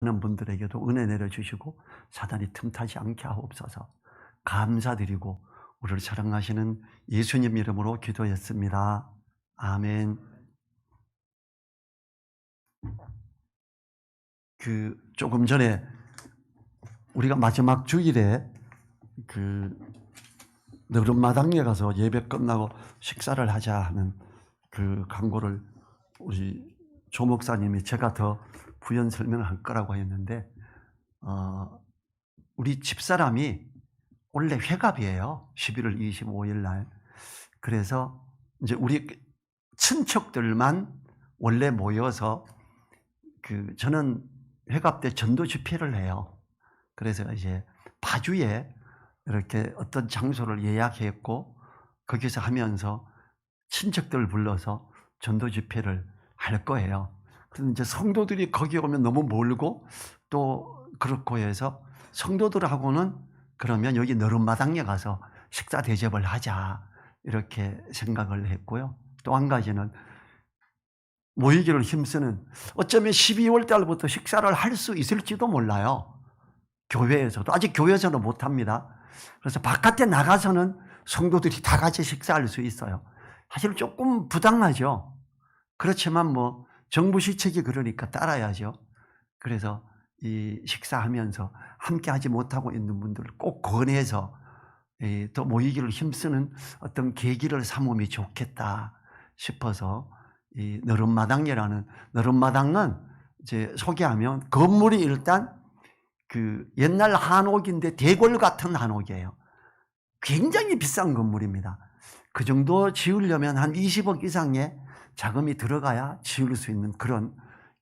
하는 분들에게도 은혜 내려주시고 사단이 틈타지 않게 하옵소서. 감사드리고 우리를 사랑하시는 예수님 이름으로 기도했습니다. 아멘. 조금 전에 우리가 마지막 주일에 너른마당에 가서 예배 끝나고 식사를 하자 하는 그 광고를 우리 조 목사님이 제가 더 부연 설명을 할 거라고 했는데, 우리 집사람이 원래 회갑이에요. 11월 25일 날. 그래서 이제 우리 친척들만 원래 모여서 저는 회갑 때 전도 집회를 해요. 그래서 이제 파주에 이렇게 어떤 장소를 예약했고 거기서 하면서 친척들 불러서 전도 집회를 할 거예요. 그런데 이제 성도들이 거기 오면 너무 멀고 또 그렇고 해서 성도들하고는 그러면 여기 너른마당에 가서 식사 대접을 하자 이렇게 생각을 했고요. 또 한 가지는 모이기를 힘쓰는, 어쩌면 12월 달부터 식사를 할 수 있을지도 몰라요. 교회에서도. 아직 교회에서는 못합니다. 그래서 바깥에 나가서는 성도들이 다 같이 식사할 수 있어요. 사실 조금 부당하죠. 그렇지만 뭐 정부 시책이 그러니까 따라야죠. 그래서 이 식사하면서 함께 하지 못하고 있는 분들을 꼭 권해서 더 모이기를 힘쓰는 어떤 계기를 삼으면 좋겠다 싶어서 이 너른마당이라는, 너른마당은 이제 소개하면 건물이 일단 옛날 한옥인데 대궐 같은 한옥이에요. 굉장히 비싼 건물입니다. 그 정도 지으려면 한 20억 이상의 자금이 들어가야 지을 수 있는 그런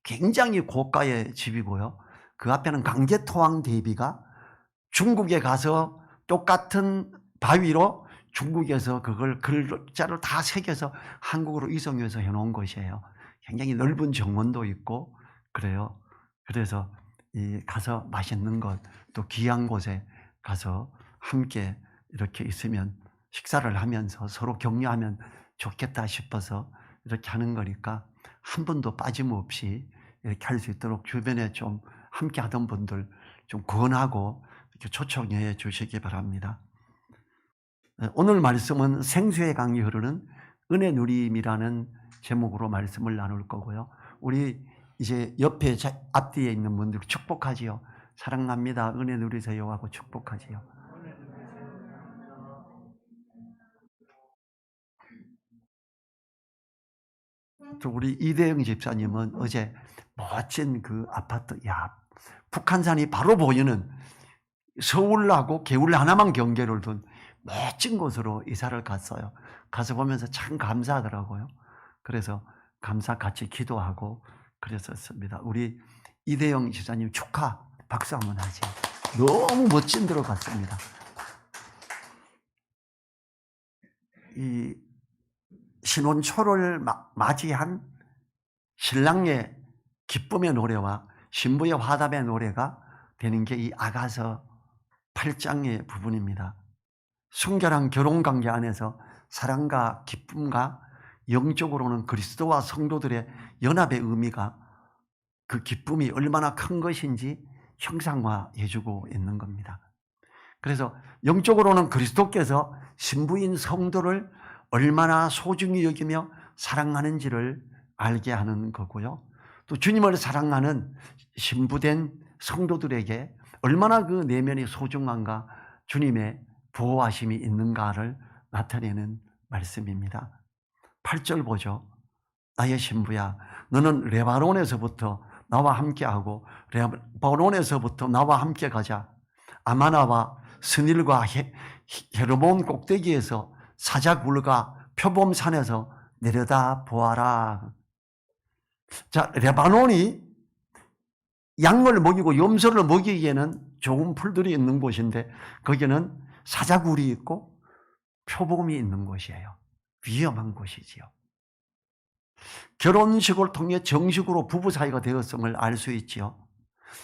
굉장히 고가의 집이고요. 그 앞에는 강제토항 대비가 중국에 가서 똑같은 바위로 중국에서 그걸 글자를 다 새겨서 한국으로 이송해서 해놓은 것이에요. 굉장히 넓은 정원도 있고 그래요. 그래서 가서 맛있는 것, 또 귀한 곳에 가서 함께 이렇게 있으면 식사를 하면서 서로 격려하면 좋겠다 싶어서 이렇게 하는 거니까 한 분도 빠짐없이 이렇게 할 수 있도록 주변에 좀 함께 하던 분들 좀 권하고 이렇게 초청해 주시기 바랍니다. 오늘 말씀은 생수의 강이 흐르는 은혜 누림이라는 제목으로 말씀을 나눌 거고요. 우리 이제 옆에 앞뒤에 있는 분들 축복하지요. 사랑합니다. 은혜 누리세요 하고 축복하지요. 또 우리 이대영 집사님은 어제 멋진 그 아파트, 북한산이 바로 보이는 서울하고 개울 하나만 경계를 둔 멋진 곳으로 이사를 갔어요. 가서 보면서 참 감사하더라고요. 그래서 감사 같이 기도하고 그랬었습니다. 우리 이대영 집사님 축하 박수 한번 하죠. 너무 멋진 데로 갔습니다. 이 신혼초를 맞이한 신랑의 기쁨의 노래와 신부의 화답의 노래가 되는 게 이 아가서 8장의 부분입니다. 순결한 결혼관계 안에서 사랑과 기쁨과 영적으로는 그리스도와 성도들의 연합의 의미가, 그 기쁨이 얼마나 큰 것인지 형상화해주고 있는 겁니다. 그래서 영적으로는 그리스도께서 신부인 성도를 얼마나 소중히 여기며 사랑하는지를 알게 하는 거고요. 또 주님을 사랑하는 신부된 성도들에게 얼마나 그 내면이 소중한가, 주님의 보호하심이 있는가를 나타내는 말씀입니다. 8절 보죠. 나의 신부야, 너는 레바논에서부터 나와 함께하고 레바논에서부터 나와 함께 가자. 아마나와 스닐과 헤르몬 꼭대기에서 사자굴과 표범산에서 내려다 보아라. 자, 레바논이 양을 먹이고 염소를 먹이기에는 좋은 풀들이 있는 곳인데 거기는 사자굴이 있고 표범이 있는 곳이에요. 위험한 곳이지요. 결혼식을 통해 정식으로 부부 사이가 되었음을 알 수 있지요.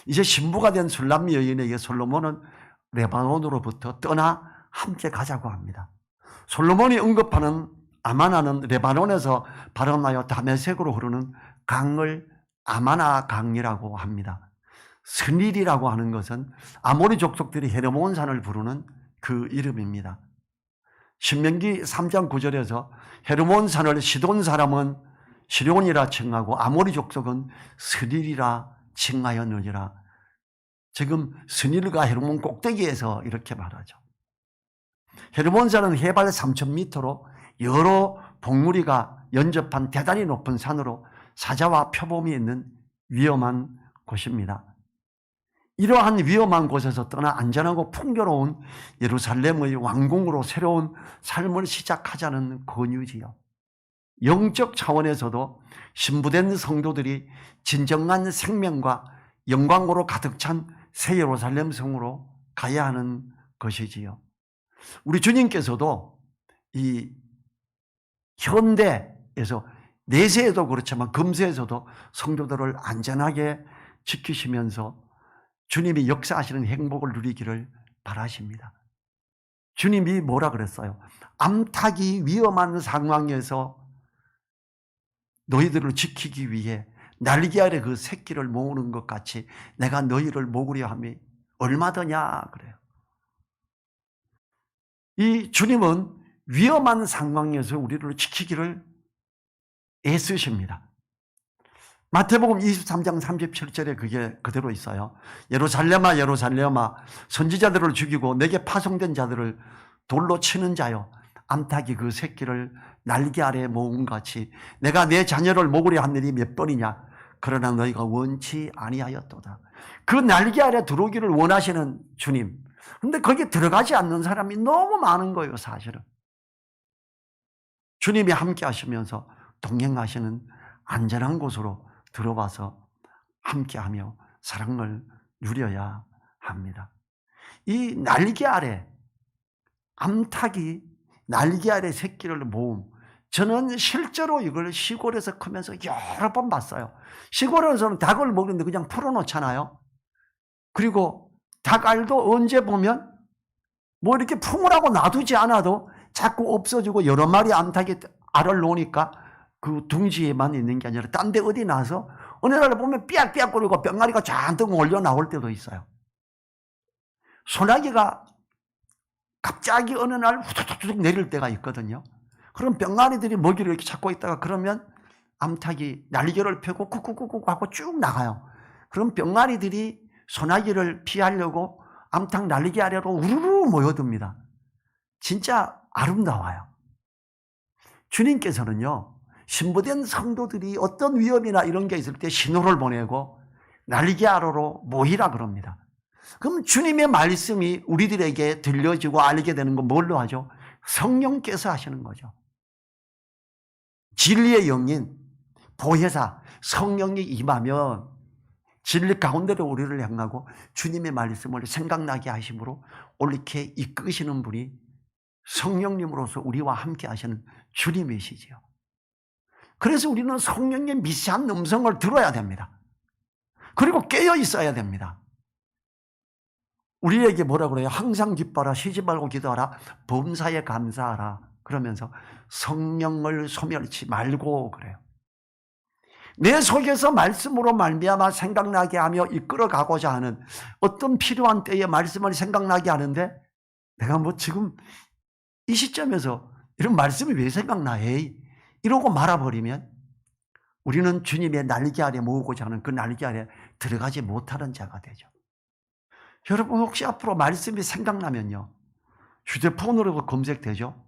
이제 신부가 된 술람 여인에게 솔로몬은 레바논으로부터 떠나 함께 가자고 합니다. 솔로몬이 언급하는 아마나는 레바논에서 발원하여 다메섹으로 흐르는 강을 아마나 강이라고 합니다. 스닐이라고 하는 것은 아모리 족속들이 헤르몬 산을 부르는 그 이름입니다. 신명기 3장 9절에서 헤르몬 산을 시돈 사람은 시론이라 칭하고 아모리 족속은 스닐이라 칭하였느니라. 지금 스닐과 헤르몬 꼭대기에서 이렇게 말하죠. 헤르몬 산은 해발 3,000m로 여러 봉우리가 연접한 대단히 높은 산으로 사자와 표범이 있는 위험한 곳입니다. 이러한 위험한 곳에서 떠나 안전하고 풍요로운 예루살렘의 왕궁으로 새로운 삶을 시작하자는 권유지요. 영적 차원에서도 신부된 성도들이 진정한 생명과 영광으로 가득 찬 새 예루살렘 성으로 가야 하는 것이지요. 우리 주님께서도 이 현대에서 내세에도 그렇지만 금세에서도 성도들을 안전하게 지키시면서 주님이 역사하시는 행복을 누리기를 바라십니다. 주님이 뭐라 그랬어요? 암탉이 위험한 상황에서 너희들을 지키기 위해 날개 아래 그 새끼를 모으는 것 같이 내가 너희를 모으려 함이 얼마더냐 그래요. 이 주님은 위험한 상황에서 우리를 지키기를 애쓰십니다. 마태복음 23장 37절에 그게 그대로 있어요. 예루살렘아 예루살렘아 선지자들을 죽이고 내게 파송된 자들을 돌로 치는 자여 암탉이 그 새끼를 날개 아래에 모은 같이 내가 내 자녀를 먹으려 한 일이 몇 번이냐. 그러나 너희가 원치 아니하였도다. 그 날개 아래 들어오기를 원하시는 주님. 근데 거기 들어가지 않는 사람이 너무 많은 거예요, 사실은. 주님이 함께 하시면서 동행하시는 안전한 곳으로 들어와서 함께하며 사랑을 누려야 합니다. 이 날개 아래, 암탉이 날개 아래 새끼를 모음, 저는 실제로 이걸 시골에서 크면서 여러 번 봤어요. 시골에서는 닭을 먹는데 그냥 풀어놓잖아요. 그리고 닭알도 언제 보면 뭐 이렇게 품으라고 놔두지 않아도 자꾸 없어지고 여러 마리 암탉이 알을 놓으니까 그 둥지에만 있는 게 아니라 딴 데 어디 나서 어느 날 보면 삐약삐약거리고 병아리가 잔뜩 몰려 나올 때도 있어요. 소나기가 갑자기 어느 날 후두둑 내릴 때가 있거든요. 그럼 병아리들이 먹이를 이렇게 찾고 있다가 그러면 암탉이 날개를 펴고 쿡쿡쿡쿡 하고 쭉 나가요. 그럼 병아리들이 소나기를 피하려고 암탉 날개 아래로 우르르 모여듭니다. 진짜 아름다워요. 주님께서는요, 신부된 성도들이 어떤 위험이나 이런 게 있을 때 신호를 보내고 날개 아래로 모이라 그럽니다. 그럼 주님의 말씀이 우리들에게 들려지고 알게 되는 건 뭘로 하죠? 성령께서 하시는 거죠. 진리의 영인, 보혜사, 성령이 임하면 진리 가운데로 우리를 향하고 주님의 말씀을 생각나게 하심으로 옳게 이끄시는 분이 성령님으로서 우리와 함께 하시는 주님이시지요. 그래서 우리는 성령의 미세한 음성을 들어야 됩니다. 그리고 깨어 있어야 됩니다. 우리에게 뭐라 그래요? 항상 기뻐라, 쉬지 말고 기도하라, 범사에 감사하라. 그러면서 성령을 소멸치 말고 그래요. 내 속에서 말씀으로 말미암아 생각나게 하며 이끌어가고자 하는 어떤 필요한 때에 말씀을 생각나게 하는데 내가 뭐 지금 이 시점에서 이런 말씀이 왜 생각나? 에이, 이러고 말아버리면 우리는 주님의 날개 아래 모으고자 하는 그 날개 아래 들어가지 못하는 자가 되죠. 여러분 혹시 앞으로 말씀이 생각나면요, 휴대폰으로 검색되죠?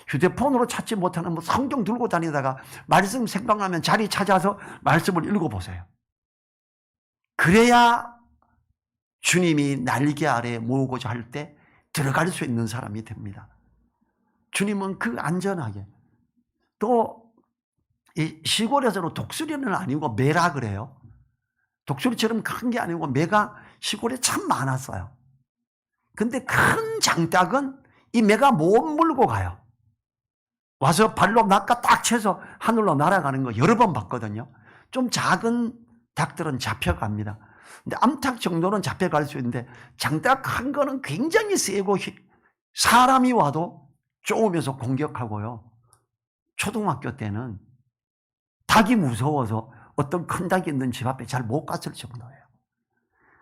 휴대폰으로 찾지 못하는 뭐 성경 들고 다니다가 말씀 생각나면 자리 찾아서 말씀을 읽어보세요. 그래야 주님이 날개 아래 모으고자 할 때 들어갈 수 있는 사람이 됩니다. 주님은 그 안전하게, 또 이 시골에서는 독수리는 아니고 매라 그래요. 독수리처럼 큰 게 아니고 매가 시골에 참 많았어요. 근데 큰 장닭은 이 매가 못 물고 가요. 와서 발로 낚아 딱 쳐서 하늘로 날아가는 거 여러 번 봤거든요. 좀 작은 닭들은 잡혀갑니다. 근데 암탉 정도는 잡혀갈 수 있는데 장닭 큰 거는 굉장히 세고 사람이 와도 쪼으면서 공격하고요. 초등학교 때는 닭이 무서워서 어떤 큰 닭이 있는 집 앞에 잘 못 갔을 정도예요.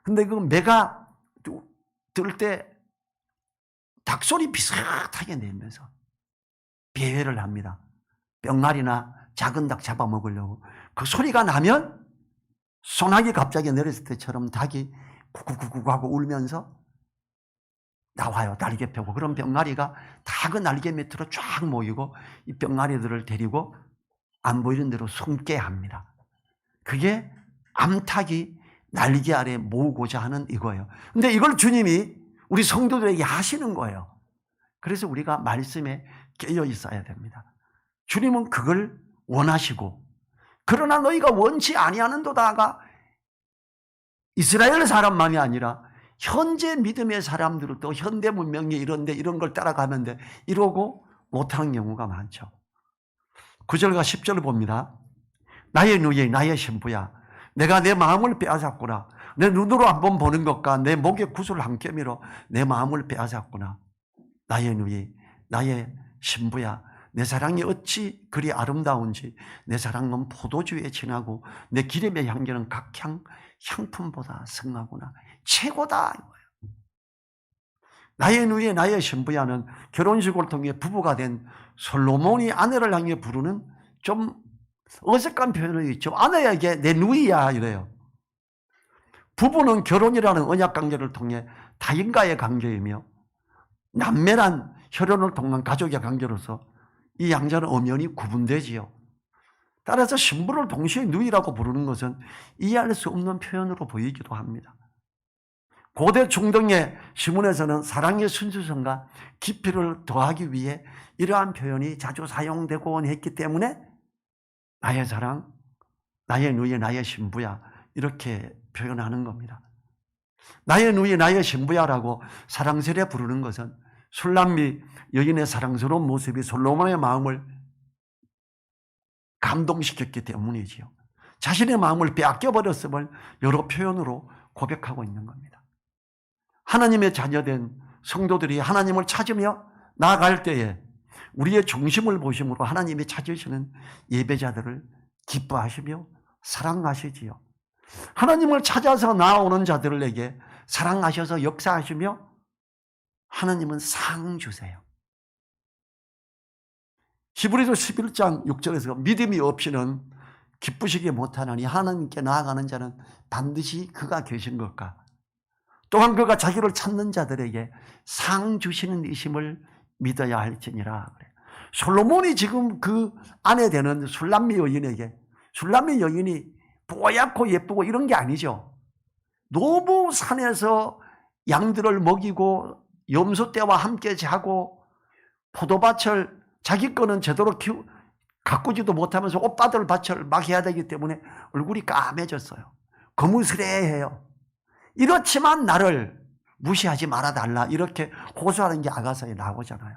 근데 그 매가 들 때 닭소리 비슷하게 내면서 배회를 합니다. 병아리나 작은 닭 잡아먹으려고. 그 소리가 나면 소나기 갑자기 내렸을 때처럼 닭이 구구구구 하고 울면서 나와요. 날개 펴고. 그럼 병아리가 다 그 날개 밑으로 쫙 모이고 이 병아리들을 데리고 안 보이는 대로 숨게 합니다. 그게 암탉이 날개 아래 모으고자 하는 이거예요. 근데 이걸 주님이 우리 성도들에게 하시는 거예요. 그래서 우리가 말씀에 깨어 있어야 됩니다. 주님은 그걸 원하시고, 그러나 너희가 원치 아니하는도다가 이스라엘 사람만이 아니라 현재 믿음의 사람들도 현대 문명이 이런데 이런 걸 따라가면 돼 이러고 못하는 경우가 많죠. 9절과 10절을 봅니다. 나의 누이 나의 신부야, 내가 내 마음을 빼앗았구나. 내 눈으로 한번 보는 것과 내 목에 구슬 한 깸이로 내 마음을 빼앗았구나. 나의 누이 나의 신부야, 내 사랑이 어찌 그리 아름다운지. 내 사랑은 포도주에 진하고 내 기름의 향기는 각향 향품보다 성하구나. 최고다. 나의 누이 나의 신부야는 결혼식을 통해 부부가 된 솔로몬이 아내를 향해 부르는 좀 어색한 표현이 있죠. 아내에게 내 누이야 이래요. 부부는 결혼이라는 언약 관계를 통해 타인과의 관계이며 남매란 혈연을 통한 가족의 관계로서 이 양자는 엄연히 구분되지요. 따라서 신부를 동시에 누이라고 부르는 것은 이해할 수 없는 표현으로 보이기도 합니다. 고대 중동의 시문에서는 사랑의 순수성과 깊이를 더하기 위해 이러한 표현이 자주 사용되곤 했기 때문에 나의 사랑, 나의 누이, 나의 신부야 이렇게 표현하는 겁니다. 나의 누이, 나의 신부야라고 사랑스레 부르는 것은 술람미 여인의 사랑스러운 모습이 솔로몬의 마음을 감동시켰기 때문이지요. 자신의 마음을 빼앗겨버렸음을 여러 표현으로 고백하고 있는 겁니다. 하나님의 자녀된 성도들이 하나님을 찾으며 나아갈 때에 우리의 중심을 보심으로 하나님이 찾으시는 예배자들을 기뻐하시며 사랑하시지요. 하나님을 찾아서 나아오는 자들에게 사랑하셔서 역사하시며 하나님은 상 주세요. 히브리서 11장 6절에서 믿음이 없이는 기쁘시게 못하나니 하나님께 나아가는 자는 반드시 그가 계신 것과 또한 그가 자기를 찾는 자들에게 상 주시는 이심을 믿어야 할지니라. 솔로몬이 지금 그 아내 되는 술람미 여인에게, 술람미 여인이 뽀얗고 예쁘고 이런 게 아니죠. 노부 산에서 양들을 먹이고 염소 떼와 함께 자고 포도밭을 자기 거는 제대로 가꾸지도 못하면서 오빠들 밭을 막 해야 되기 때문에 얼굴이 까매졌어요. 거무스레해요. 이렇지만 나를 무시하지 말아달라 이렇게 호소하는 게 아가서에 나오잖아요.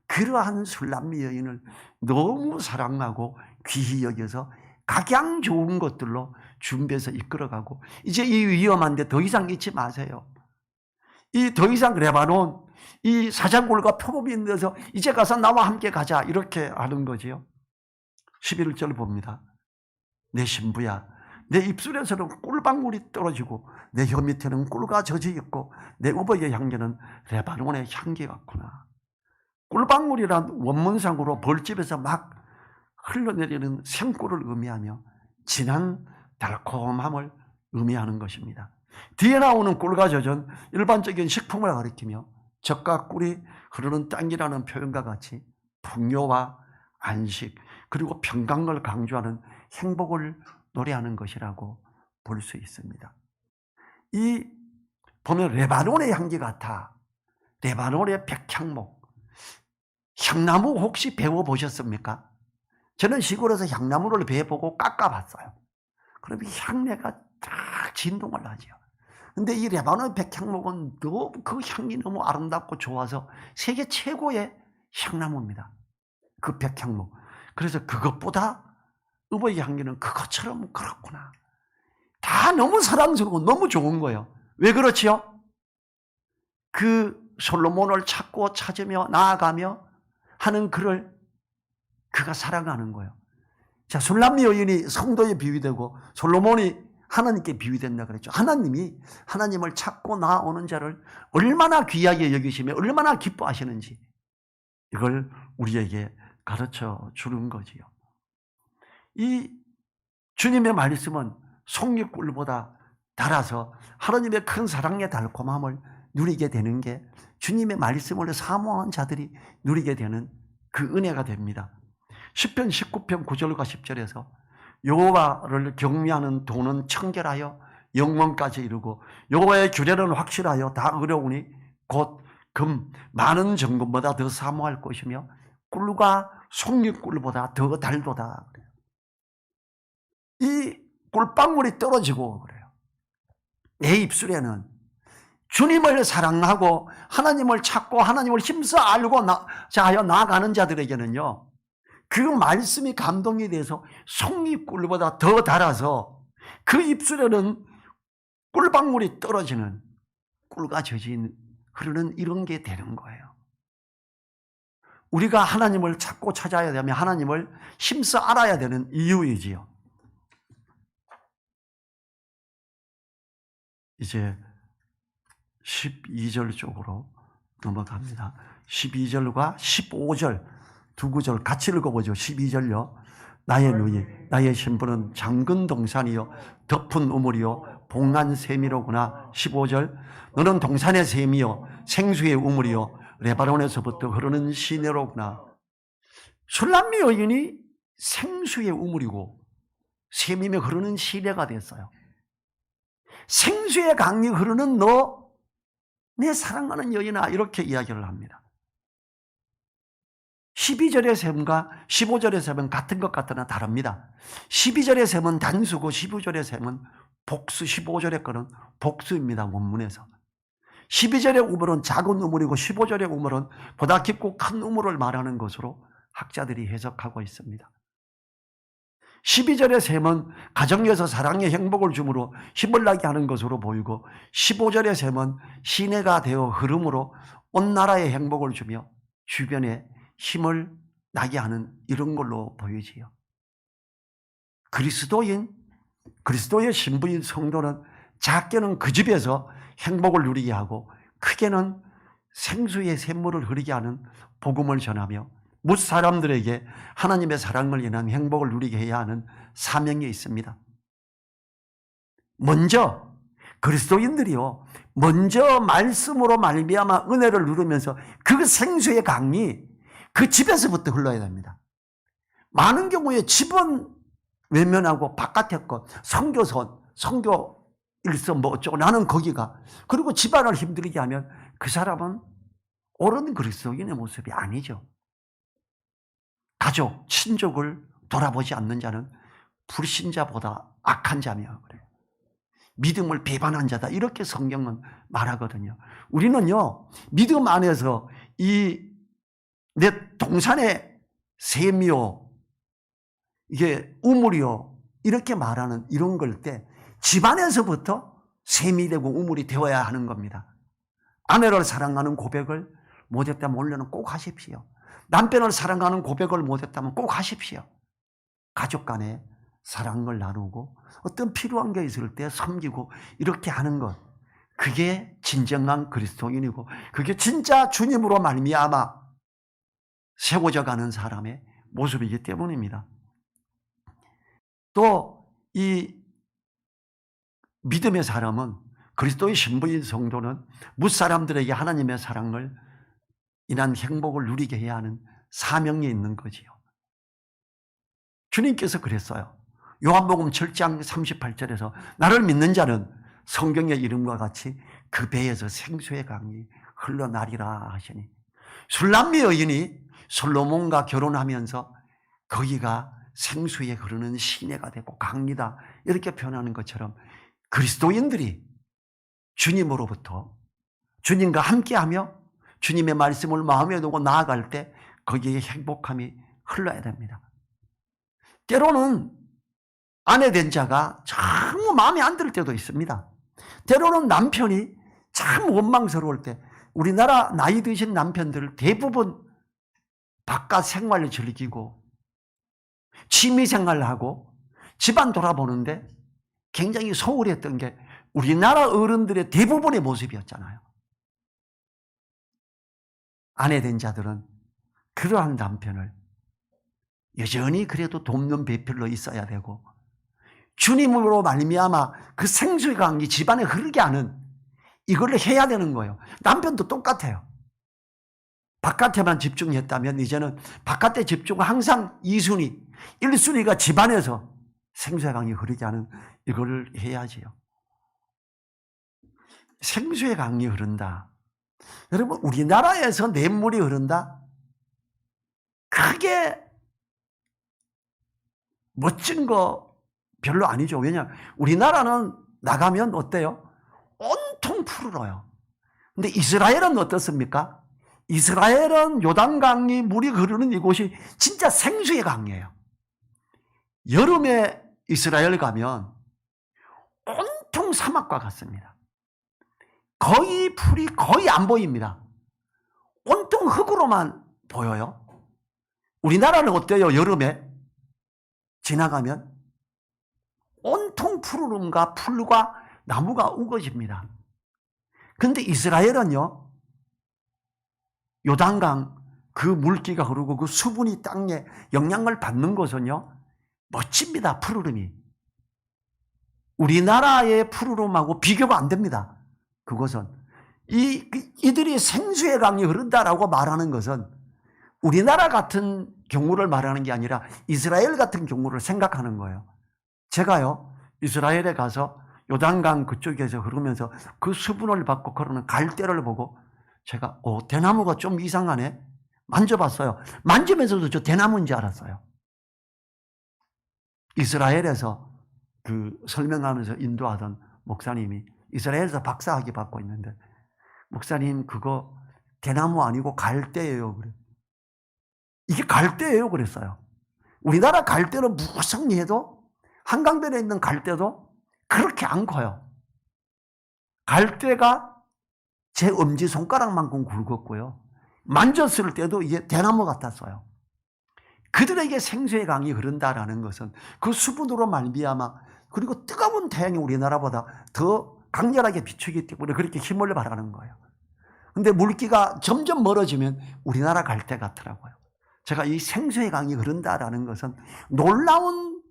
그러한 술람미 여인을 너무 사랑하고 귀히 여겨서 각양 좋은 것들로 준비해서 이끌어가고 이제 이 위험한데 더 이상 잊지 마세요. 이 더 이상 레바논 이 사자굴과 표범이 있는 데서 이제 가서 나와 함께 가자 이렇게 하는 거지요. 11절 봅니다. 내 신부야, 내 입술에서는 꿀방울이 떨어지고 내 혀 밑에는 꿀과 젖이 있고 내 우버의 향기는 레바논의 향기 같구나. 꿀방울이란 원문상으로 벌집에서 막 흘러내리는 생꿀을 의미하며 진한 달콤함을 의미하는 것입니다. 뒤에 나오는 꿀과 젖은 일반적인 식품을 가리키며 젖과 꿀이 흐르는 땅이라는 표현과 같이 풍요와 안식 그리고 평강을 강조하는 행복을 노래하는 것이라고 볼 수 있습니다. 이 보면 레바논의 향기 같아. 레바논의 백향목. 향나무 혹시 배워보셨습니까? 저는 시골에서 향나무를 배워보고 깎아봤어요. 그럼 이 향내가 딱 진동을 하죠. 근데 이 레바논 백향목은 너무 그 향이 너무 아름답고 좋아서 세계 최고의 향나무입니다. 그 백향목. 그래서 그것보다 의보의 향기는 그것처럼 그렇구나. 다 너무 사랑스러워 너무 좋은 거예요. 왜 그렇지요? 그 솔로몬을 찾고 찾으며 나아가며 하는 그를 그가 사랑하는 거예요. 자, 술람미 여인이 성도에 비유되고 솔로몬이 하나님께 비유된다 그랬죠. 하나님이 하나님을 찾고 나오는 자를 얼마나 귀하게 여기시며 얼마나 기뻐하시는지 이걸 우리에게 가르쳐 주는 거지요. 이 주님의 말씀은 송이꿀보다 달아서 하나님의 큰 사랑의 달콤함을 누리게 되는 게 주님의 말씀을 사모하는 자들이 누리게 되는 그 은혜가 됩니다. 시편 19편 9절과 10절에서 여호와를 경외하는 도는 청결하여 영원까지 이르고 여호와의 규례는 확실하여 다 어려우니 곧 금 많은 정금보다 더 사모할 것이며 꿀과 송이꿀보다 더 달도다. 이 꿀방울이 떨어지고 그래요. 내 입술에는 주님을 사랑하고 하나님을 찾고 하나님을 힘써 알고 자하여 나아가는 자들에게는요, 그 말씀이 감동이 돼서 송이꿀보다 더 달아서 그 입술에는 꿀방울이 떨어지는, 꿀과 젖이 흐르는 이런 게 되는 거예요. 우리가 하나님을 찾고 찾아야 되면 하나님을 힘써 알아야 되는 이유이지요. 이제 12절 쪽으로 넘어갑니다. 12절과 15절 두 구절 같이 읽어보죠. 12절요. 나의 누이 나의 신부는 잠근 동산이요 덮은 우물이요 봉한 샘이로구나. 15절 너는 동산의 샘이요 생수의 우물이요 레바논에서부터 흐르는 시내로구나. 술람미 여인이 생수의 우물이고 샘이며 흐르는 시내가 됐어요. 생수의 강이 흐르는 너 내 사랑하는 여인아, 이렇게 이야기를 합니다. 12절의 샘과 15절의 샘은 같은 것 같으나 다릅니다. 12절의 샘은 단수고 15절의 샘은 복수, 15절의 거는 복수입니다. 원문에서. 12절의 우물은 작은 우물이고 15절의 우물은 보다 깊고 큰 우물을 말하는 것으로 학자들이 해석하고 있습니다. 12절의 샘은 가정에서 사랑의 행복을 주므로 힘을 나게 하는 것으로 보이고 15절의 샘은 시내가 되어 흐름으로 온 나라에 행복을 주며 주변에 힘을 나게 하는 이런 걸로 보이지요. 그리스도의 신부인 성도는 작게는 그 집에서 행복을 누리게 하고 크게는 생수의 샘물을 흐르게 하는 복음을 전하며 뭇 사람들에게 하나님의 사랑을 인한 행복을 누리게 해야 하는 사명이 있습니다. 먼저 그리스도인들이요, 먼저 말씀으로 말미암아 은혜를 누리면서 그 생수의 강이 그 집에서부터 흘러야 됩니다. 많은 경우에 집은 외면하고 바깥에 것, 선교 일서 뭐 어쩌고 나는 거기가, 그리고 집안을 힘들게 하면 그 사람은 옳은 그리스도인의 모습이 아니죠. 가족, 친족을 돌아보지 않는 자는 불신자보다 악한 자며 그래요. 믿음을 배반한 자다, 이렇게 성경은 말하거든요. 우리는요, 믿음 안에서 이 내 동산의 샘이요, 이게 우물이요, 이렇게 말하는 이런 걸 때 집안에서부터 샘이 되고 우물이 되어야 하는 겁니다. 아내를 사랑하는 고백을 못했다면 원래는 꼭 하십시오. 남편을 사랑하는 고백을 못했다면 꼭 하십시오. 가족 간에 사랑을 나누고 어떤 필요한 게 있을 때 섬기고 이렇게 하는 것, 그게 진정한 그리스도인이고 그게 진짜 주님으로 말미암아 세워져 가는 사람의 모습이기 때문입니다. 또 이 믿음의 사람은, 그리스도의 신부인 성도는 뭇사람들에게 하나님의 사랑을 인한 행복을 누리게 해야 하는 사명이 있는 거지요. 주님께서 그랬어요. 요한복음 7장 38절에서 나를 믿는 자는 성경의 이름과 같이 그 배에서 생수의 강이 흘러나리라 하시니, 술람미 여인이 솔로몬과 결혼하면서 거기가 생수에 흐르는 시내가 되고 강이다, 이렇게 표현하는 것처럼 그리스도인들이 주님으로부터, 주님과 함께하며 주님의 말씀을 마음에 두고 나아갈 때 거기에 행복함이 흘러야 됩니다. 때로는 아내 된 자가 참 마음에 안 들 때도 있습니다. 때로는 남편이 참 원망스러울 때, 우리나라 나이 드신 남편들 대부분 바깥 생활을 즐기고 취미 생활을 하고 집안 돌아보는데 굉장히 소홀했던 게 우리나라 어른들의 대부분의 모습이었잖아요. 아내 된 자들은 그러한 남편을 여전히 그래도 돕는 배필로 있어야 되고, 주님으로 말미암아 그 생수의 강이 집안에 흐르게 하는 이걸 해야 되는 거예요. 남편도 똑같아요. 바깥에만 집중했다면 이제는 바깥에 집중 항상 2순위, 1순위가 집안에서 생수의 강이 흐르게 하는 이걸 해야지요. 생수의 강이 흐른다. 여러분, 우리나라에서 냇물이 흐른다? 크게 멋진 거 별로 아니죠. 왜냐하면 우리나라는 나가면 어때요? 온통 푸르러요. 근데 이스라엘은 어떻습니까? 이스라엘은 요단강이 물이 흐르는 이곳이 진짜 생수의 강이에요. 여름에 이스라엘 가면 온통 사막과 같습니다. 거의 풀이 거의 안 보입니다. 온통 흙으로만 보여요. 우리나라는 어때요? 여름에 지나가면 온통 푸르름과 풀과 나무가 우거집니다. 근데 이스라엘은요, 요단강 그 물기가 흐르고 그 수분이 땅에 영향을 받는 것은요, 멋집니다. 푸르름이. 우리나라의 푸르름하고 비교가 안 됩니다. 그것은 이들이 생수의 강이 흐른다라고 말하는 것은 우리나라 같은 경우를 말하는 게 아니라 이스라엘 같은 경우를 생각하는 거예요. 제가요, 이스라엘에 가서 요단강 그쪽에서 흐르면서 그 수분을 받고 그러는 갈대를 보고 제가 대나무가 좀 이상하네? 만져봤어요. 만지면서도 저 대나무인 줄 알았어요. 이스라엘에서 그 설명하면서 인도하던 목사님이 이스라엘에서 박사학위 받고 있는데, 목사님 그거 대나무 아니고 갈대예요. 그래. 이게 갈대예요. 그랬어요. 우리나라 갈대는 무성리해도 한강변에 있는 갈대도 그렇게 안 커요. 갈대가 제 엄지손가락만큼 굵었고요. 만졌을 때도 이게 대나무 같았어요. 그들에게 생수의 강이 흐른다라는 것은 그 수분으로 말미암아, 그리고 뜨거운 태양이 우리나라보다 더 강렬하게 비추기 때문에 그렇게 힘을 발하는 거예요. 근데 물기가 점점 멀어지면 우리나라 갈대 같더라고요. 제가 이 생수의 강이 흐른다라는 것은 놀라운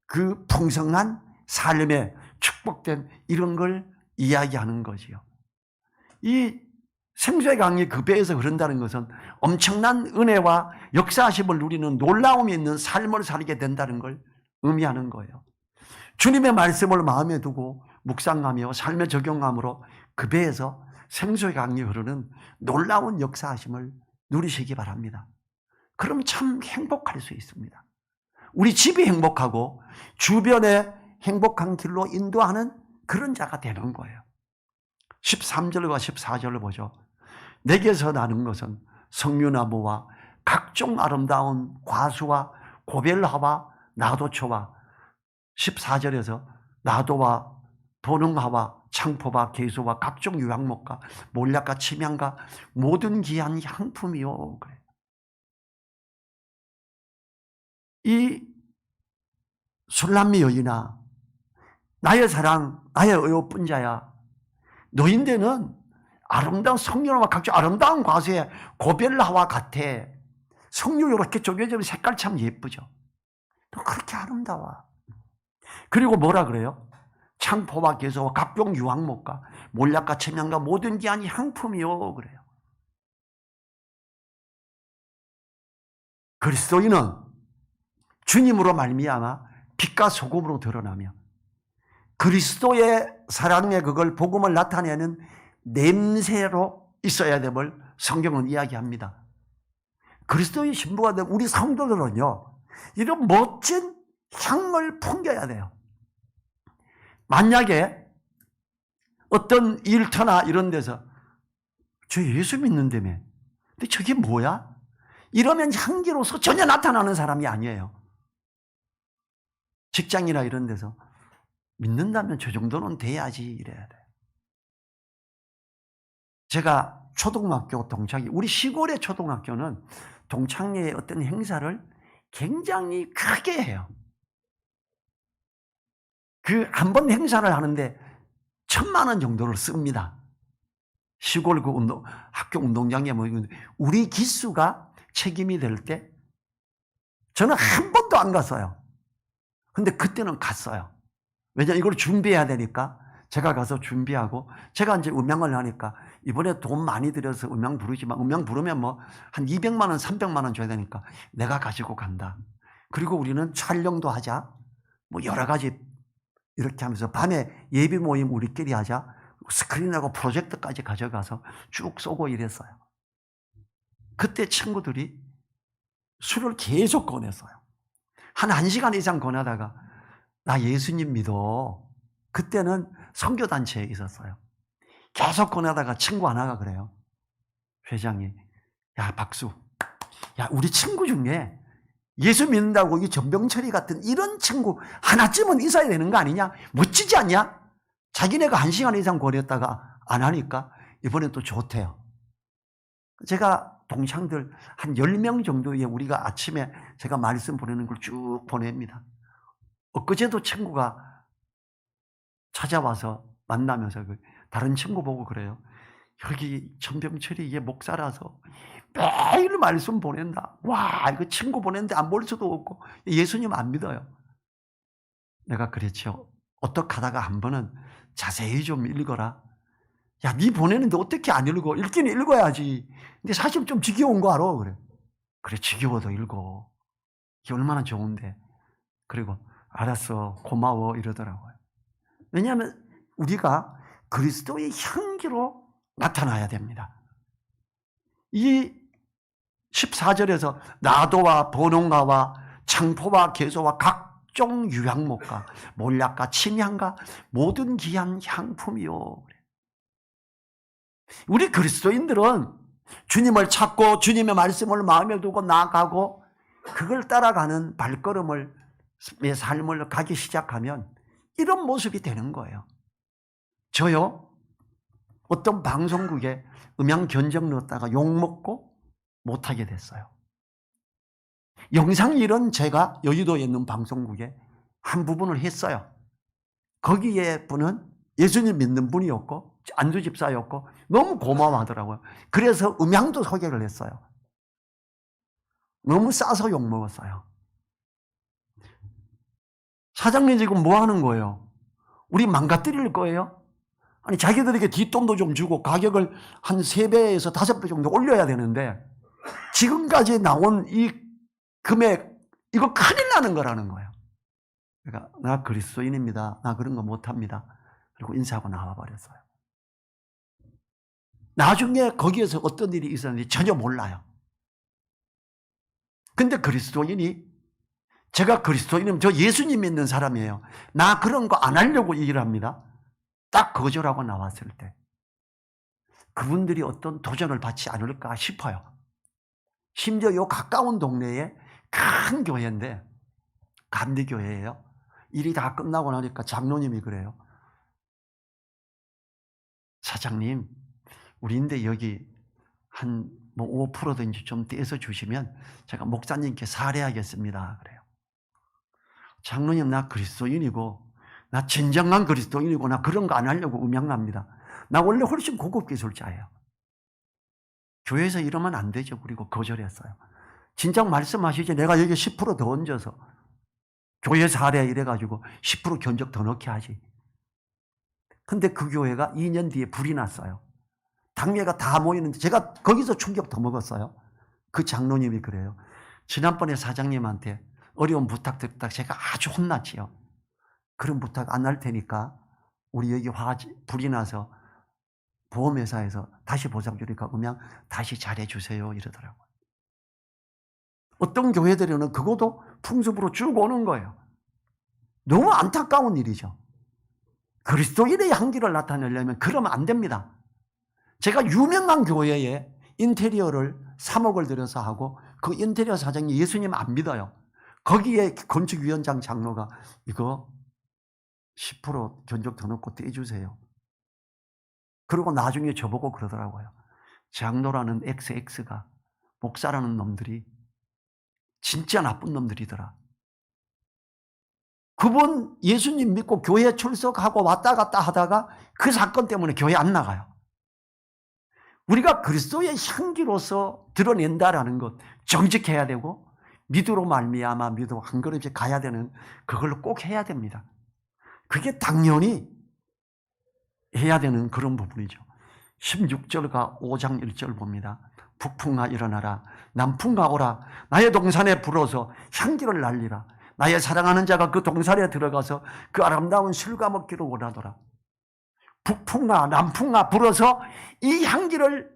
그 풍성한 삶에 축복된 이런 걸 이야기하는 거지요. 이 생수의 강이 그 배에서 흐른다는 것은 엄청난 은혜와 역사하심을 누리는 놀라움이 있는 삶을 살게 된다는 걸 의미하는 거예요. 주님의 말씀을 마음에 두고 묵상하며 삶에 적용함으로 그 배에서 생수의 강이 흐르는 놀라운 역사하심을 누리시기 바랍니다. 그럼 참 행복할 수 있습니다. 우리 집이 행복하고 주변에 행복한 길로 인도하는 그런 자가 되는 거예요. 13절과 14절을 보죠. 내게서 나는 것은 석류나무와 각종 아름다운 과수와 고벨하와 나도초와, 14절에서 나도와 도능하와 창포와 개수와 각종 유향목과 몰약과 침향과 모든 귀한 향품이요. 그래. 이 술람미 여인아, 나의 사랑, 나의 의롭은 자야, 너인데는 아름다운 석류와 각종 아름다운 과수의 고벨라와 같아. 석류 이렇게 쪼개지면 색깔 참 예쁘죠. 또 그렇게 아름다워. 그리고 뭐라 그래요? 창포와 개수와 각종 유황목과 몰약과 침향과 모든 귀한 향품이요. 그래요. 그리스도인은 주님으로 말미암아 빛과 소금으로 드러나며 그리스도의 사랑의 그걸 복음을 나타내는 냄새로 있어야 됨을 성경은 이야기합니다. 그리스도의 신부가 된 우리 성도들은요, 이런 멋진 향을 풍겨야 돼요. 만약에 어떤 일터나 이런 데서 저 예수 믿는다며, 근데 저게 뭐야? 이러면 향기로서 전혀 나타나는 사람이 아니에요. 직장이나 이런 데서 믿는다면 저 정도는 돼야지 이래야 돼요. 제가 초등학교 동창회, 우리 시골의 초등학교는 동창회의 어떤 행사를 굉장히 크게 해요. 그 한 번 행사를 하는데 1,000만 원 정도를 씁니다. 시골 그 학교 운동장에 뭐 우리 기수가 책임이 될 때 저는 한 번도 안 갔어요. 근데 그때는 갔어요. 왜냐면 이걸 준비해야 되니까 제가 가서 준비하고 제가 이제 음향을 하니까 이번에 돈 많이 들여서 음향 부르지만 음향 부르면 뭐 한 200만 원, 300만 원 줘야 되니까 내가 가지고 간다. 그리고 우리는 촬영도 하자. 뭐 여러 가지 이렇게 하면서 밤에 예비 모임 우리끼리 하자. 스크린하고 프로젝터까지 가져가서 쭉 쏘고 이랬어요. 그때 친구들이 술을 계속 권했어요. 한 1시간 이상 권하다가 나 예수님 믿어. 그때는 선교단체에 있었어요. 계속 권하다가 친구 하나가 그래요. 회장이 야 박수, 야 우리 친구 중에 예수 믿는다고 이 전병철이 같은 이런 친구 하나쯤은 있어야 되는 거 아니냐? 멋지지 않냐? 자기네가 1시간 이상 권했다가 안 하니까 이번엔 또 좋대요. 제가 동창들 한 10명 정도의 우리가 아침에 제가 말씀 보내는 걸 쭉 보냅니다. 엊그제도 친구가 찾아와서 만나면서 다른 친구 보고 그래요. 여기 전병철이 얘 목사라서 매일 말씀 보낸다. 와, 이거 친구 보냈는데 안 볼 수도 없고 예수님 안 믿어요. 내가 그랬죠. 어떻게 하다가 한 번은 자세히 좀 읽어라. 야, 네 보내는데 어떻게 안 읽어? 읽긴 읽어야지. 근데 사실 좀 지겨운 거 알아. 그래, 지겨워도 읽어. 이게 얼마나 좋은데. 그리고 알았어, 고마워 이러더라고요. 왜냐하면 우리가 그리스도의 향기로 나타나야 됩니다. 이 14절에서 나도와 번홍가와 창포와 개소와 각종 유향목과 몰약과 침향과 모든 귀한 향품이요. 우리 그리스도인들은 주님을 찾고 주님의 말씀을 마음에 두고 나아가고 그걸 따라가는 발걸음을 내 삶을 가기 시작하면 이런 모습이 되는 거예요. 저요, 어떤 방송국에 음향 견적 넣었다가 욕먹고 못하게 됐어요. 영상 일은 제가 여의도에 있는 방송국에 한 부분을 했어요. 거기에 분은 예수님 믿는 분이었고 안주 집사였고 너무 고마워하더라고요. 그래서 음향도 소개를 했어요. 너무 싸서 욕먹었어요. 사장님 지금 뭐 하는 거예요? 우리 망가뜨릴 거예요? 아니 자기들에게 뒷돈도 좀 주고 가격을 한 3배에서 5배 정도 올려야 되는데 지금까지 나온 이 금액 이거 큰일 나는 거라는 거예요. 그러니까 나 그리스도인입니다. 나 그런 거 못합니다. 그리고 인사하고 나와버렸어요. 나중에 거기에서 어떤 일이 있었는지 전혀 몰라요. 근데 그리스도인이 제가 그리스도인이면 저 예수님 믿는 사람이에요. 나 그런 거 안 하려고 얘기를 합니다. 딱 거절하고 나왔을 때 그분들이 어떤 도전을 받지 않을까 싶어요. 심지어 요 가까운 동네에 큰 교회인데 감리교회예요. 일이 다 끝나고 나니까 장로님이 그래요. 사장님, 우리인데 여기 한 뭐 5%든지 좀 떼서 주시면 제가 목사님께 사례하겠습니다. 그래요. 장로님, 나 그리스도인이고 나 진정한 그리스도인이고 나 그런 거 안 하려고 음향합니다. 나 원래 훨씬 고급 기술자예요. 교회에서 이러면 안 되죠. 그리고 거절했어요. 진작 말씀하시지 내가 여기 10% 더 얹어서 교회 사례 이래가지고 10% 견적 더 넣게 하지. 근데 그 교회가 2년 뒤에 불이 났어요. 당회가 다 모이는데 제가 거기서 충격 더 먹었어요. 그 장로님이 그래요. 지난번에 사장님한테 어려운 부탁 드렸다가 제가 아주 혼났지요. 그런 부탁 안 할 테니까 우리 여기 불이 나서 보험회사에서 다시 보상 주니까 음향 다시 잘해주세요 이러더라고요. 어떤 교회들은 그것도 풍습으로 쭉 오는 거예요. 너무 안타까운 일이죠. 그리스도인의 향기를 나타내려면 그러면 안 됩니다. 제가 유명한 교회에 인테리어를 3억을 들여서 하고 그 인테리어 사장이 예수님 안 믿어요. 거기에 건축위원장 장로가 이거 10% 견적 더 넣고 떼주세요. 그리고 나중에 저보고 그러더라고요. 장로라는 XX가 목사라는 놈들이 진짜 나쁜 놈들이더라. 그분 예수님 믿고 교회 출석하고 왔다 갔다 하다가 그 사건 때문에 교회 안 나가요. 우리가 그리스도의 향기로서 드러낸다라는 것 정직해야 되고 믿음으로 말미암아 믿음 한 걸음씩 가야 되는 그걸로 꼭 해야 됩니다. 그게 당연히 해야 되는 그런 부분이죠. 16절과 5장 1절 봅니다. 북풍아 일어나라, 남풍아 오라, 나의 동산에 불어서 향기를 날리라. 나의 사랑하는 자가 그 동산에 들어가서 그 아름다운 술과 먹기를 원하더라. 북풍아 남풍아 불어서 이 향기를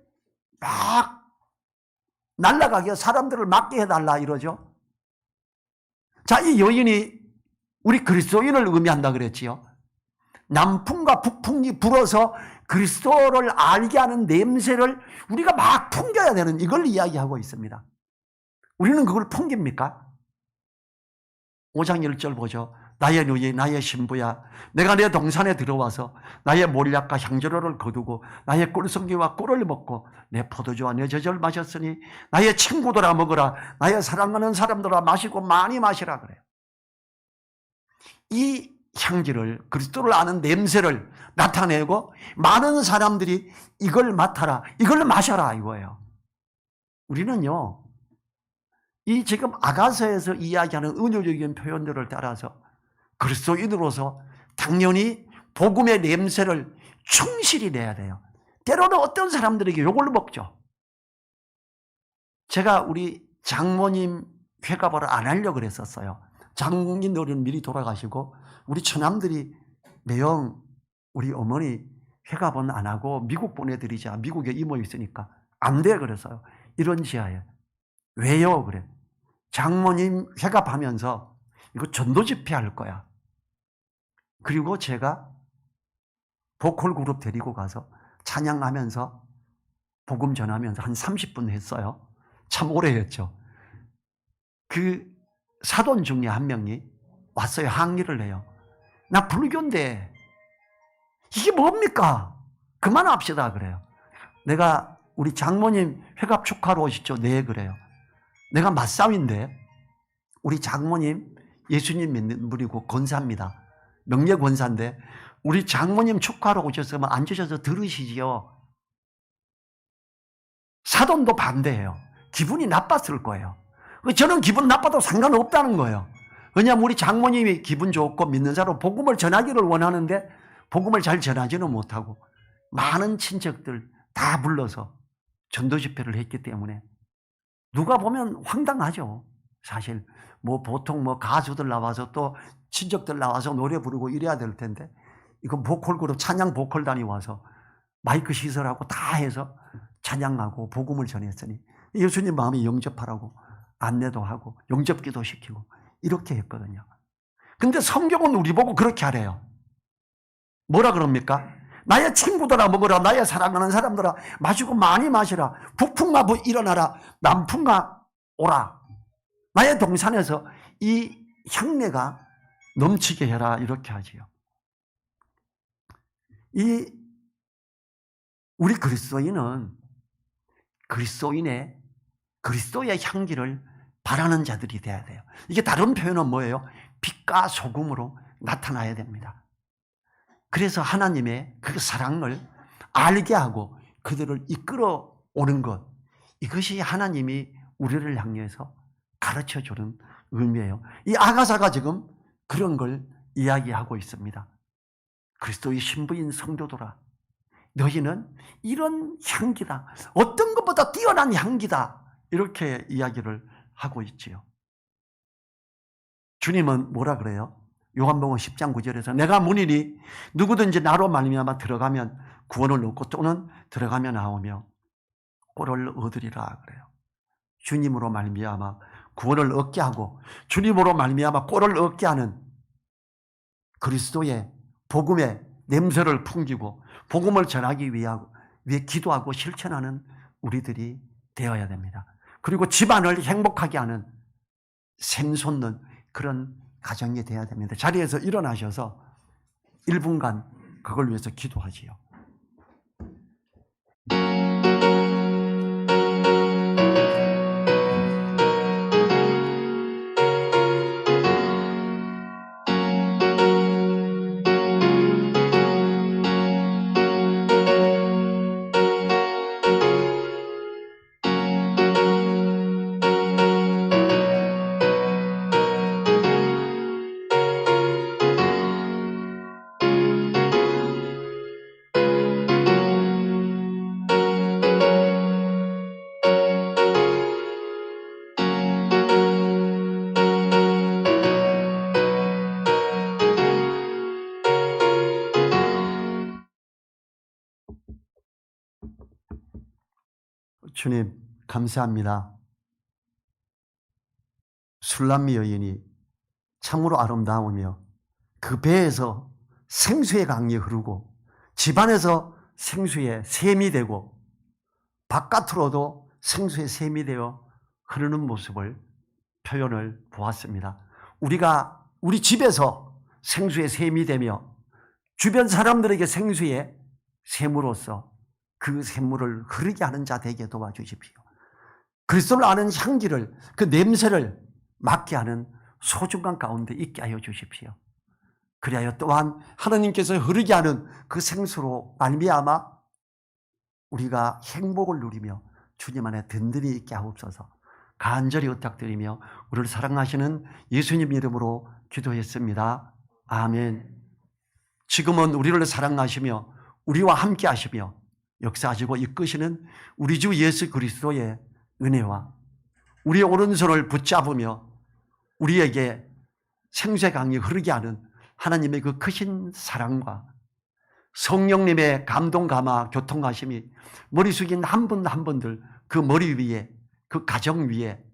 막 날아가게 사람들을 맡게 해달라 이러죠. 자, 이 여인이 우리 그리스도인을 의미한다 그랬지요. 남풍과 북풍이 불어서 그리스도를 알게 하는 냄새를 우리가 막 풍겨야 되는 이걸 이야기하고 있습니다. 우리는 그걸 풍깁니까? 5장 1절 보죠. 나의 누이 나의 신부야, 내가 내 동산에 들어와서 나의 몰약과 향재료를 거두고 나의 꿀성기와 꿀을 먹고 내 포도주와 내 젖을 마셨으니 나의 친구들아 먹으라, 나의 사랑하는 사람들아 마시고 많이 마시라 그래요. 이 향기를, 그리스도를 아는 냄새를 나타내고 많은 사람들이 이걸 맡아라, 이걸 마셔라 이거예요. 우리는요, 이 지금 아가서에서 이야기하는 은유적인 표현들을 따라서 그리스도인으로서 당연히 복음의 냄새를 충실히 내야 돼요. 때로는 어떤 사람들에게 욕을 먹죠. 제가 우리 장모님 회갑을 안 하려고 그랬었어요. 장모님들은 미리 돌아가시고 우리 처남들이 매형 우리 어머니 회갑은 안 하고 미국 보내드리자. 미국에 이모 있으니까 안 돼 그래서요. 이런 지하에. 왜요? 그래. 장모님 회갑하면서 이거 전도 집회 할 거야. 그리고 제가 보컬 그룹 데리고 가서 찬양하면서 복음 전하면서 한 30분 했어요. 참 오래 했죠. 그 사돈 중에 한 명이 왔어요. 항의를 해요. 나 불교인데 이게 뭡니까? 그만합시다 그래요. 내가 우리 장모님 회갑 축하로 오시죠? 네 그래요. 내가 맞삼인데 우리 장모님 예수님 믿는 분이고 권사입니다. 명예 권사인데 우리 장모님 축하로 오셨으면 앉으셔서 들으시지요. 사돈도 반대해요. 기분이 나빴을 거예요. 저는 기분 나빠도 상관없다는 거예요. 왜냐하면 우리 장모님이 기분 좋고 믿는 사람 복음을 전하기를 원하는데 복음을 잘 전하지는 못하고 많은 친척들 다 불러서 전도 집회를 했기 때문에 누가 보면 황당하죠. 사실 뭐 보통 뭐 가수들 나와서 또 친척들 나와서 노래 부르고 이래야 될 텐데 이거 보컬 그룹 찬양 보컬단이 와서 마이크 시설하고 다 해서 찬양하고 복음을 전했으니 예수님 마음이 영접하라고 안내도 하고 영접기도 시키고 이렇게 했거든요. 근데 성경은 우리 보고 그렇게 하래요. 뭐라 그럽니까? 나의 친구들아 먹으라, 나의 사랑하는 사람들아 마시고 많이 마시라. 북풍아 일어나라, 남풍아 오라. 나의 동산에서 이 향내가 넘치게 해라 이렇게 하지요. 우리 그리스도인은 그리스도의 향기를 바라는 자들이 돼야 돼요. 이게 다른 표현은 뭐예요? 빛과 소금으로 나타나야 됩니다. 그래서 하나님의 그 사랑을 알게 하고 그들을 이끌어 오는 것, 이것이 하나님이 우리를 향해서 가르쳐주는 의미예요. 이 아가사가 지금 그런 걸 이야기하고 있습니다. 그리스도의 신부인 성도들아, 너희는 이런 향기다, 어떤 것보다 뛰어난 향기다, 이렇게 이야기를 하고 있지요. 주님은 뭐라 그래요? 요한복음 10장 9절에서 내가 문이니 누구든지 나로 말미암아 들어가면 구원을 얻고 또는 들어가면 나오며 꼴을 얻으리라 그래요. 주님으로 말미암아 구원을 얻게 하고 주님으로 말미암아 꼴을 얻게 하는 그리스도의 복음의 냄새를 풍기고 복음을 전하기 위해 기도하고 실천하는 우리들이 되어야 됩니다. 그리고 집안을 행복하게 하는 샘솟는 그런 가정이 되어야 됩니다. 자리에서 일어나셔서 1분간 그걸 위해서 기도하지요. 주님 감사합니다. 술람미 여인이 참으로 아름다우며 그 배에서 생수의 강이 흐르고 집안에서 생수의 샘이 되고 바깥으로도 생수의 샘이 되어 흐르는 모습을 표현을 보았습니다. 우리가 우리 집에서 생수의 샘이 되며 주변 사람들에게 생수의 샘으로서 그 샘물을 흐르게 하는 자 되게 도와주십시오. 그리스도를 아는 향기를, 그 냄새를 맡게 하는 소중한 가운데 있게 하여 주십시오. 그리하여 또한 하나님께서 흐르게 하는 그 생수로 말미암아 우리가 행복을 누리며 주님 안에 든든히 있게 하옵소서. 간절히 부탁드리며 우리를 사랑하시는 예수님 이름으로 기도했습니다. 아멘. 지금은 우리를 사랑하시며 우리와 함께 하시며 역사하시고 이끄시는 우리 주 예수 그리스도의 은혜와 우리의 오른손을 붙잡으며 우리에게 생수의 강이 흐르게 하는 하나님의 그 크신 사랑과 성령님의 감동 감화 교통하심이 머리 숙인 한 분 한 분들 그 머리 위에, 그 가정 위에,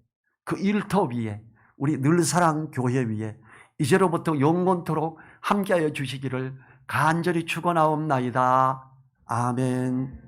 그 일터 위에, 우리 늘사랑 교회 위에 이제로부터 영원토록 함께하여 주시기를 간절히 축원하옵나이다. 아멘.